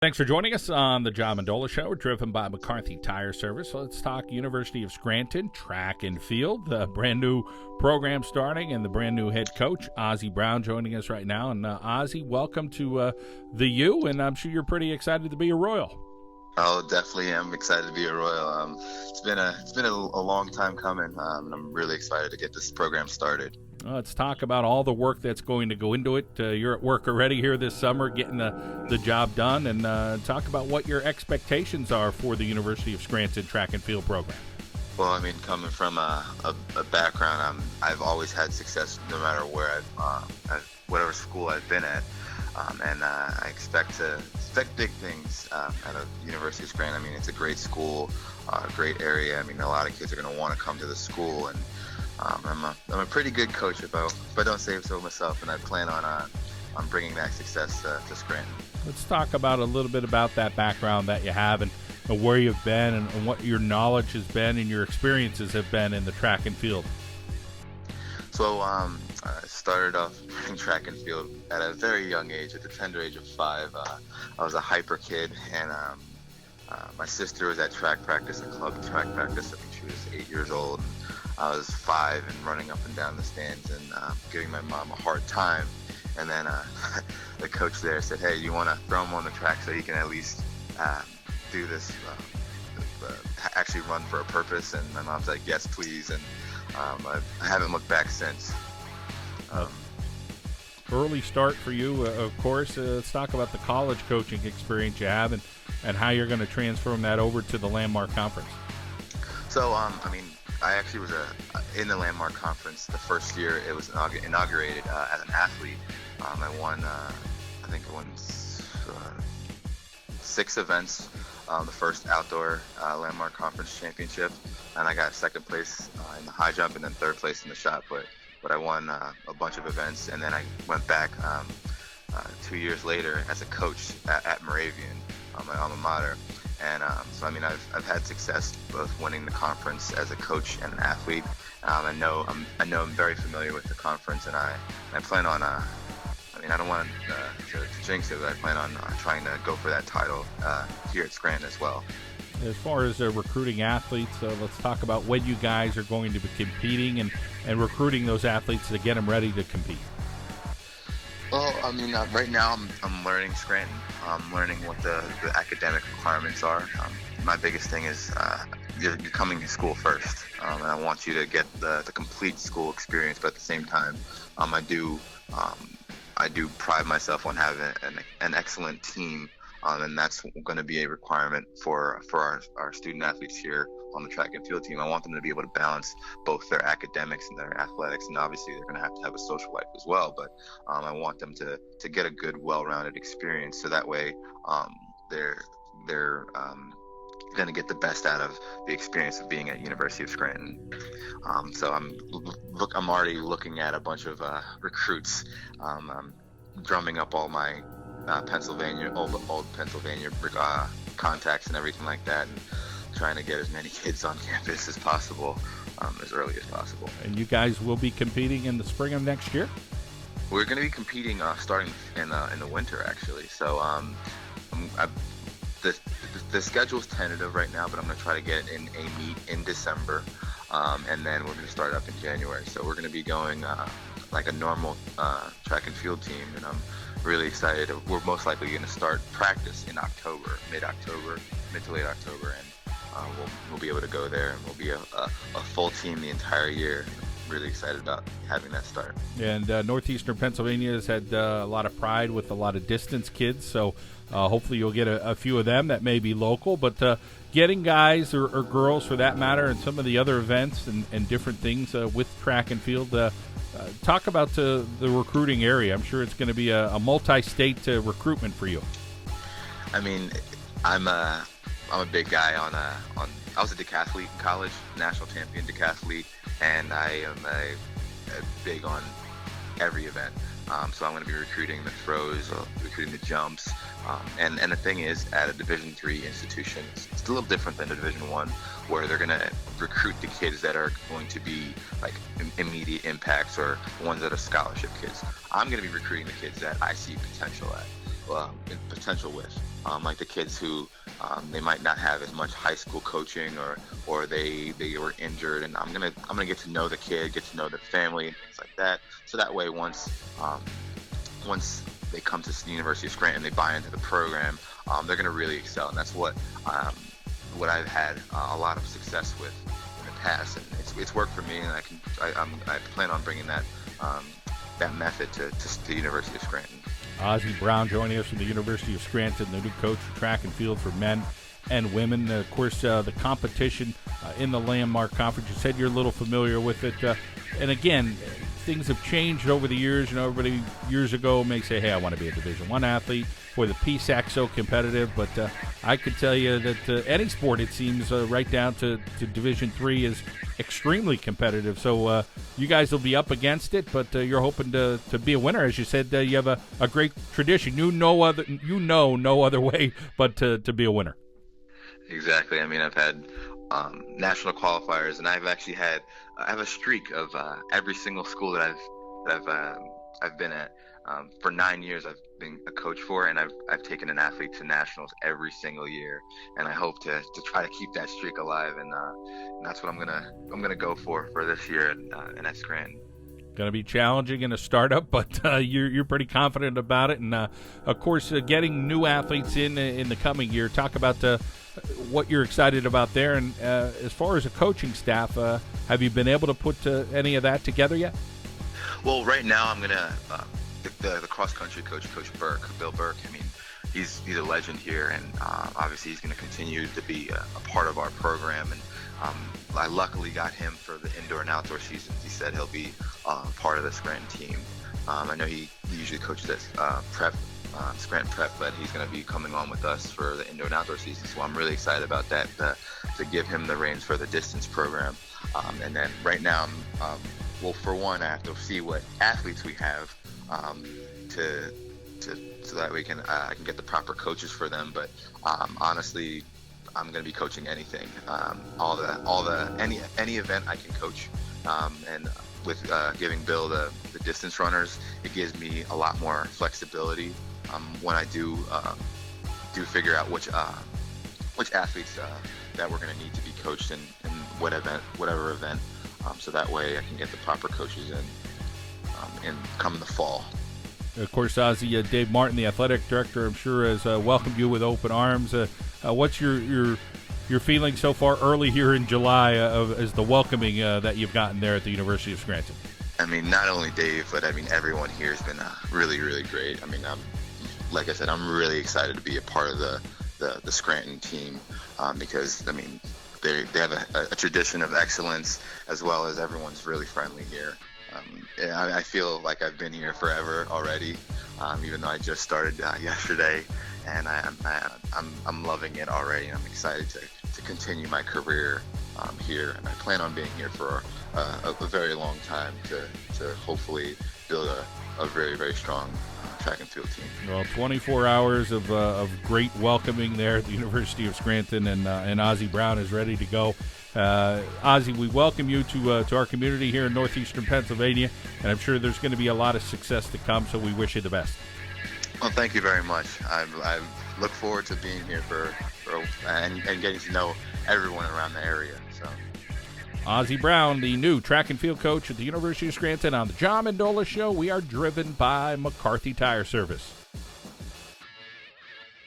Thanks for joining us on the John Mendola Show, driven by McCarthy Tire Service. Let's talk University of Scranton track and field, the brand new program starting, and the brand new head coach, Ozzie Brown, joining us right now. And Ozzie, welcome to the U, and I'm sure you're pretty excited to be a Royal. Oh, definitely. I'm excited to be a Royal. It's been a long time coming, and I'm really excited to get this program started. Let's talk about all the work that's going to go into it. You're at work already here this summer, getting the job done, and talk about what your expectations are for the University of Scranton track and field program. Well, I mean, coming from a background, I've always had success no matter where whatever school I've been at, and I expect big things out of University of Scranton. I mean, it's a great school, great area. I mean, a lot of kids are going to want to come to the school, and I'm a pretty good coach if I don't say so myself, and I plan on bringing that success to Scranton. Let's talk about a little bit about that background that you have and where you've been and what your knowledge has been and your experiences have been in the track and field. So I started off running track and field at a very young age, at the tender age of 5. I was a hyper kid, and my sister was at track practice, at club track practice. I think she was 8 years old. I was 5 and running up and down the stands and giving my mom a hard time. And then the coach there said, "Hey, you want to throw him on the track so he can at least do this, actually run for a purpose?" And my mom's like, "Yes, please." And I haven't looked back since. Early start for you, of course. Let's talk about the college coaching experience you have and how you're going to transform that over to the Landmark Conference. So, I mean, I actually was in the Landmark Conference the first year it was inaugurated as an athlete. I won 6 events, the first outdoor Landmark Conference championship, and I got second place in the high jump and then third place in the shot put. But I won a bunch of events, and then I went back 2 years later as a coach at Moravian, my alma mater. And so, I mean, I've had success both winning the conference as a coach and an athlete. I know I'm very familiar with the conference, and I plan on. I mean, I don't want to jinx it, but I plan on trying to go for that title here at Scranton as well. As far as recruiting athletes, let's talk about when you guys are going to be competing and recruiting those athletes to get them ready to compete. Well, I mean, right now I'm learning Scranton. I'm learning what the academic requirements are. My biggest thing is you're coming to school first, and I want you to get the complete school experience. But at the same time, I do pride myself on having an excellent team, and that's going to be a requirement for our student athletes here on the track and field team. I want them to be able to balance both their academics and their athletics, and obviously they're going to have a social life as well, but I want them to get a good, well-rounded experience, so that way they're going to get the best out of the experience of being at University of Scranton. So I'm already looking at a bunch of recruits. I'm drumming up all my old Pennsylvania contacts and everything like that, and trying to get as many kids on campus as possible, as early as possible. And you guys will be competing in the spring of next year? We're going to be competing starting in the winter, actually. So the schedule's tentative right now, but I'm going to try to get in a meet in December, and then we're going to start up in January. So we're going to be going like a normal track and field team, and I'm really excited. We're most likely going to start practice in October, mid to late October, and we'll be able to go there, and we'll be a full team the entire year. Really excited about having that start. And Northeastern Pennsylvania has had a lot of pride with a lot of distance kids, so hopefully you'll get a few of them that may be local, but getting guys or girls for that matter and some of the other events and different things with track and field. Talk about the recruiting area. I'm sure it's going to be a multi-state recruitment for you. I mean, I'm a big guy on I was a decathlete in college, national champion decathlete, and I am a big on every event. So I'm going to be recruiting the throws, recruiting the jumps, and the thing is, at a Division III institution, it's a little different than a Division I, where they're going to recruit the kids that are going to be like immediate impacts or ones that are scholarship kids. I'm going to be recruiting the kids that I see potential with. like the kids who they might not have as much high school coaching, or they were injured, and I'm gonna get to know the kid, get to know their family and things like that. So that way, once they come to the University of Scranton, they buy into the program, they're gonna really excel, and that's what I've had a lot of success with in the past, and it's worked for me, and I plan on bringing that method to the University of Scranton. Ozzie Brown joining us from the University of Scranton, the new coach for track and field for men and women. Of course, the competition in the Landmark Conference, you said you're a little familiar with it. And again, things have changed over the years. Everybody years ago may say, hey, I want to be a Division I athlete. Boy, the PSAC's so competitive. But I could tell you that any sport, it seems, right down to Division III is extremely competitive. So you guys will be up against it, but you're hoping to be a winner. As you said, you have a great tradition. You know no other way but to be a winner. Exactly. I mean, I've had national qualifiers, and I have a streak of every single school that I've been at. For 9 years, I've been a coach for, and I've taken an athlete to nationals every single year, and I hope to try to keep that streak alive, and that's what I'm gonna go for this year and at Scranton. Going to be challenging in a startup, but you're pretty confident about it, and of course, getting new athletes in the coming year. Talk about what you're excited about there, and as far as a coaching staff, have you been able to put any of that together yet? Well, right now I'm gonna the cross country coach, Bill Burke. I mean, he's a legend here, and obviously he's going to continue to be a part of our program. And I luckily got him for the indoor and outdoor seasons. He said he'll be part of the Scranton team. I know he usually coaches at Scranton Prep, but he's going to be coming on with us for the indoor and outdoor season. So I'm really excited about that, to give him the reins for the distance program. And then right now, well, for one, I have to see what athletes we have so that I can get the proper coaches for them. But honestly, I'm going to be coaching anything, any event I can coach, and with giving Bill the distance runners, it gives me a lot more flexibility when I do figure out which athletes that we're going to need to be coached in whatever event, so that way I can get the proper coaches in come the fall. Of course, Ozzie, Dave Martin, the athletic director, I'm sure has welcomed you with open arms. What's your feeling so far early here in July as the welcoming that you've gotten there at the University of Scranton? I mean, not only Dave, but I mean everyone here has been really, really great. I mean, like I said, I'm really excited to be a part of the Scranton team, because I mean they have a tradition of excellence, as well as everyone's really friendly here. I feel like I've been here forever already, even though I just started yesterday, and I'm loving it already, and I'm excited to continue my career here, and I plan on being here for a very long time to hopefully build a very, very strong track and field team. Well, 24 hours of great welcoming there at the University of Scranton, and Ozzie Brown is ready to go. Ozzie, we welcome you to our community here in northeastern Pennsylvania, and I'm sure there's going to be a lot of success to come, so we wish you the best. Well, thank you very much. I look forward to being here and getting to know everyone around the area. So, Ozzie Brown, the new track and field coach at the University of Scranton, on the John Mendola Show. We are driven by McCarthy Tire Service.